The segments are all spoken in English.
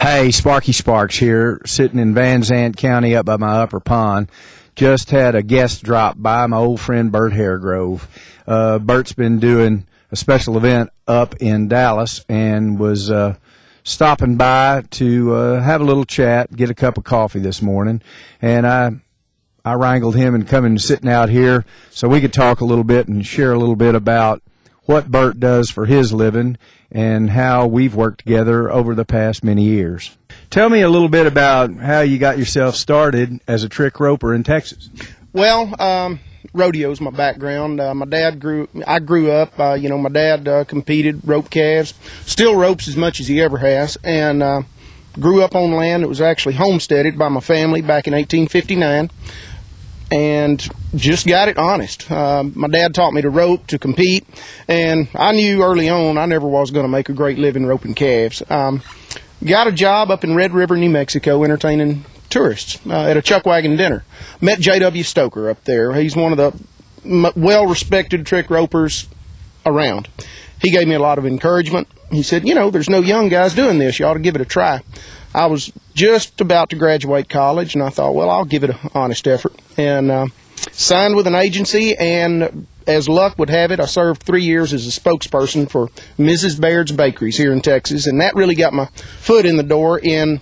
Hey, Sparky Sparks here, sitting in Van Zandt County up by my upper pond. Just had a guest drop by, my old friend Burt Hairgrove. Burt's been doing a special event up in Dallas and was stopping by to have a little chat, get a cup of coffee this morning. And I wrangled him and coming sitting out here so we could talk a little bit and share a little bit about what Burt does for his living and how we've worked together over the past many years. Tell me a little bit about how you got yourself started as a trick roper in Texas. Well, rodeo's my background. I grew up, my dad competed, roped calves, still ropes as much as he ever has, and grew up on land that was actually homesteaded by my family back in 1859. And just got it honest. My dad taught me to rope, to compete, and I knew early on I never was going to make a great living roping calves. Got a job up in Red River, New Mexico, entertaining tourists at a chuck wagon dinner. Met J.W. Stoker up there. He's one of the well-respected trick ropers around. He gave me a lot of encouragement. He said, there's no young guys doing this. You ought to give it a try. I was just about to graduate college, and I thought, well, I'll give it an honest effort. And signed with an agency, and as luck would have it, I served 3 years as a spokesperson for Mrs. Baird's Bakeries here in Texas, and that really got my foot in the door in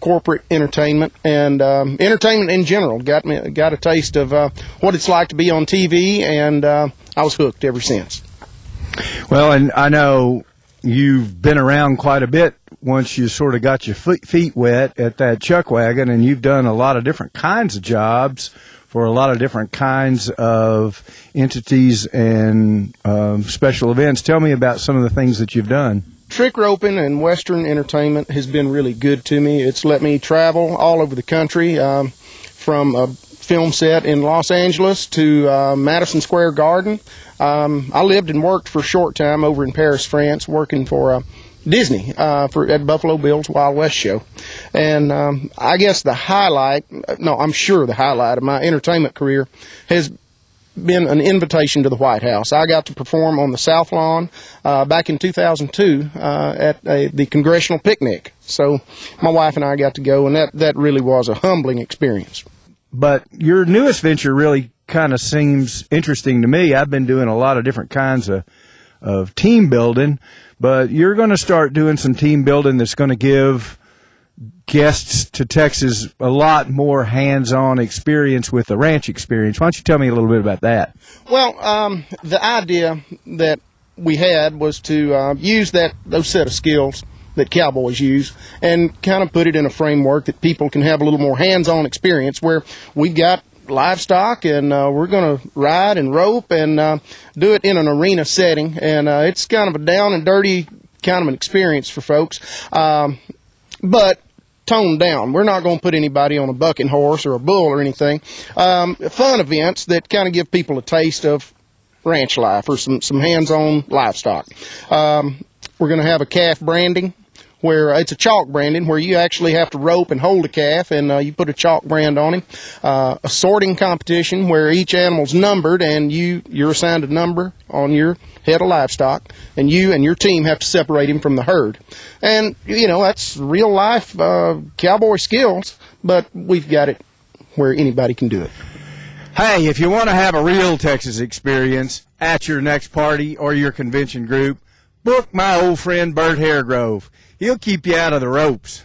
corporate entertainment and entertainment in general. Got a taste of what it's like to be on TV, and I was hooked ever since. Well, and I know you've been around quite a bit once you sort of got your feet wet at that chuck wagon, and you've done a lot of different kinds of jobs for a lot of different kinds of entities and special events. Tell me about some of the things that you've done. Trick roping and Western entertainment has been really good to me. It's let me travel all over the country, from a film set in Los Angeles to Madison Square Garden. I lived and worked for a short time over in Paris, France, working for Disney at Buffalo Bill's Wild West show. And I guess I'm sure the highlight of my entertainment career has been an invitation to the White House. I got to perform on the South Lawn back in 2002 at the Congressional Picnic. So my wife and I got to go, and that really was a humbling experience. But your newest venture really kind of seems interesting to me. I've been doing a lot of different kinds of team building, but you're going to start doing some team building that's going to give guests to Texas a lot more hands-on experience with the ranch experience. Why don't you tell me a little bit about that? Well, the idea that we had was to use those set of skills that cowboys use and kind of put it in a framework that people can have a little more hands-on experience, where we've got livestock and we're going to ride and rope and do it in an arena setting, and it's kind of a down and dirty kind of an experience for folks, but toned down. We're not going to put anybody on a bucking horse or a bull or anything. Fun events that kind of give people a taste of ranch life or some hands-on livestock. We're going to have a calf branding, where it's a chalk branding, where you actually have to rope and hold a calf, and you put a chalk brand on him. A sorting competition, where each animal's numbered, and you're assigned a number on your head of livestock, and you and your team have to separate him from the herd. And, that's real life cowboy skills, but we've got it where anybody can do it. Hey, if you want to have a real Texas experience at your next party or your convention group, book my old friend Burt Hairgrove. He'll keep you out of the ropes.